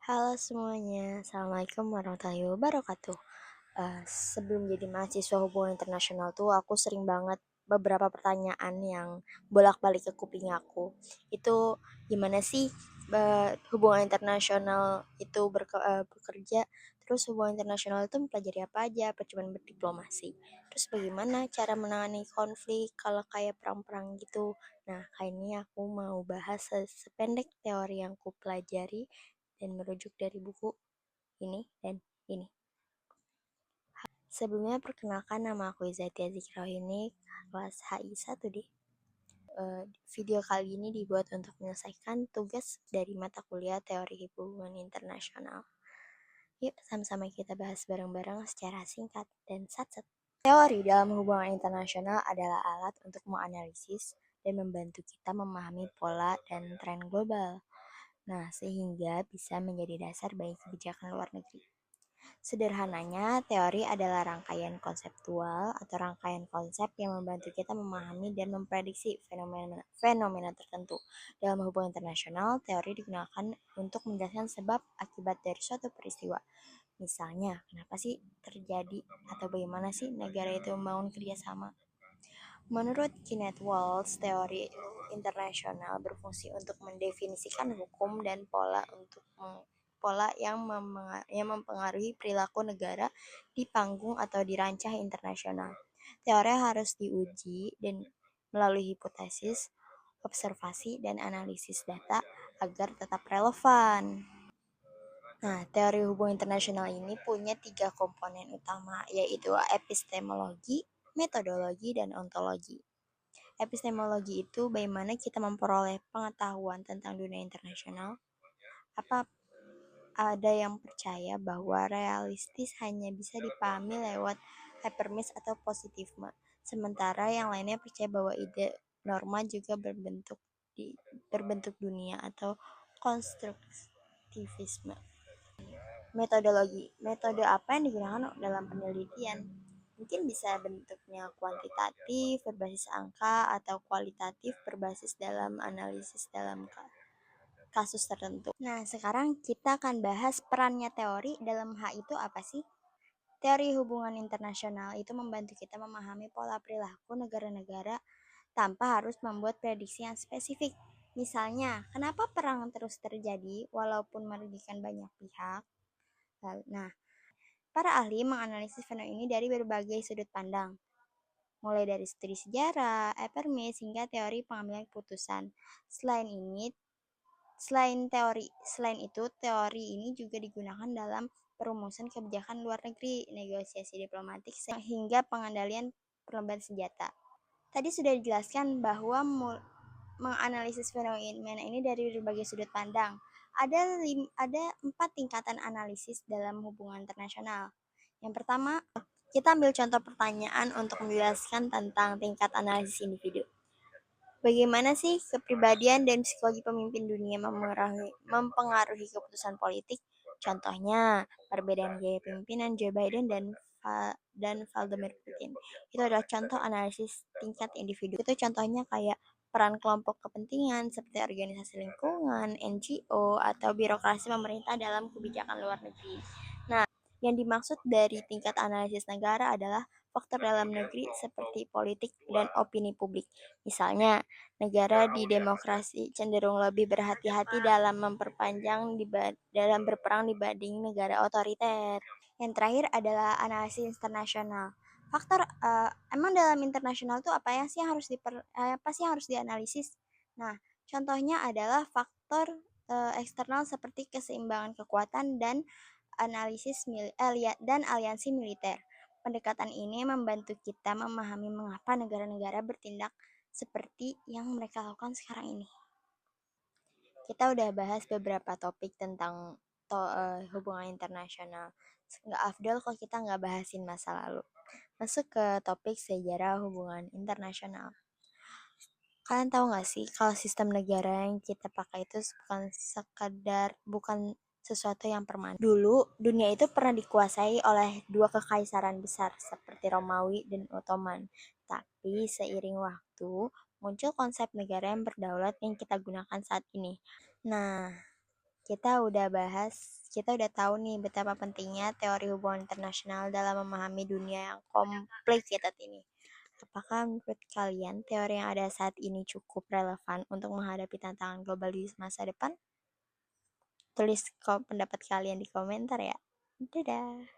Halo semuanya, Assalamualaikum warahmatullahi wabarakatuh. Sebelum jadi mahasiswa hubungan internasional tuh aku sering banget beberapa pertanyaan yang bolak-balik ke kuping aku. Itu gimana sih hubungan internasional itu bekerja? Terus hubungan internasional itu mempelajari apa aja? Apa cuma berdiplomasi? Terus bagaimana cara menangani konflik kalau kayak perang-perang gitu? Nah, kali ini aku mau bahas sependek teori yang ku pelajari dan merujuk dari buku ini dan ini. Sebelumnya perkenalkan, nama aku Izati Zikrohini, kelas HI 1D. Video kali ini dibuat untuk menyelesaikan tugas dari mata kuliah Teori Hubungan Internasional. Yuk sama-sama kita bahas bareng-bareng secara singkat dan sat-set. Teori dalam hubungan internasional adalah alat untuk menganalisis dan membantu kita memahami pola dan tren global. Nah, sehingga bisa menjadi dasar bagi kebijakan luar negeri. Sederhananya, teori adalah rangkaian konseptual atau rangkaian konsep yang membantu kita memahami dan memprediksi fenomena tertentu. Dalam hubungan internasional, teori digunakan untuk menjelaskan sebab akibat dari suatu peristiwa. Misalnya, kenapa sih terjadi atau bagaimana sih negara itu membangun kerjasama? Menurut Kenneth Waltz, teori internasional berfungsi untuk mendefinisikan hukum dan pola yang mempengaruhi perilaku negara di panggung atau di rancah internasional. Teori harus diuji dan melalui hipotesis, observasi, dan analisis data agar tetap relevan. Nah, teori hubungan internasional ini punya 3 komponen utama, yaitu epistemologi, metodologi, dan ontologi. Epistemologi itu bagaimana kita memperoleh pengetahuan tentang dunia internasional. Apa ada yang percaya bahwa realistis hanya bisa dipahami lewat hypermis atau positifme, sementara yang lainnya percaya bahwa ide norma juga berbentuk dunia atau konstruktivisme. Metode apa yang digunakan dalam penelitian? Mungkin bisa bentuknya kuantitatif berbasis angka atau kualitatif berbasis dalam analisis dalam kasus tertentu. Nah, sekarang kita akan bahas perannya teori dalam hal itu apa sih? Teori hubungan internasional itu membantu kita memahami pola perilaku negara-negara tanpa harus membuat prediksi yang spesifik. Misalnya, kenapa perang terus terjadi walaupun merugikan banyak pihak? Nah, para ahli menganalisis fenomena ini dari berbagai sudut pandang, mulai dari studi sejarah, epermis, hingga teori pengambilan keputusan. Selain itu, teori ini juga digunakan dalam perumusan kebijakan luar negeri, negosiasi diplomatik, hingga pengendalian perlombaan senjata. Tadi sudah dijelaskan bahwa menganalisis fenomena ini dari berbagai sudut pandang. Ada 4 tingkatan analisis dalam hubungan internasional. Yang pertama, kita ambil contoh pertanyaan untuk menjelaskan tentang tingkat analisis individu. Bagaimana sih kepribadian dan psikologi pemimpin dunia mempengaruhi keputusan politik? Contohnya, perbedaan gaya pemimpinan Joe Biden dan Vladimir Putin. Itu adalah contoh analisis tingkat individu. Itu contohnya kayak peran kelompok kepentingan seperti organisasi lingkungan, NGO, atau birokrasi pemerintah dalam kebijakan luar negeri. Nah, yang dimaksud dari tingkat analisis negara adalah faktor dalam negeri seperti politik dan opini publik. Misalnya, negara di demokrasi cenderung lebih berhati-hati dalam dalam berperang dibanding negara otoriter. Yang terakhir adalah analisis internasional. Emang dalam internasional tuh apa sih yang harus dianalisis? Nah, contohnya adalah faktor eksternal seperti keseimbangan kekuatan dan aliansi militer. Pendekatan ini membantu kita memahami mengapa negara-negara bertindak seperti yang mereka lakukan sekarang ini. Kita udah bahas beberapa topik tentang hubungan internasional. Nggak afdol kalau kita nggak bahasin masa lalu. Masuk ke topik sejarah hubungan internasional. Kalian tahu nggak sih kalau sistem negara yang kita pakai itu bukan sesuatu yang permanen. Dulu, dunia itu pernah dikuasai oleh 2 kekaisaran besar seperti Romawi dan Ottoman. Tapi seiring waktu, muncul konsep negara yang berdaulat yang kita gunakan saat ini. Nah, kita udah tahu nih betapa pentingnya teori hubungan internasional dalam memahami dunia yang complicated ini. Apakah menurut kalian teori yang ada saat ini cukup relevan untuk menghadapi tantangan global di masa depan? Tulis pendapat kalian di komentar ya. Dadah.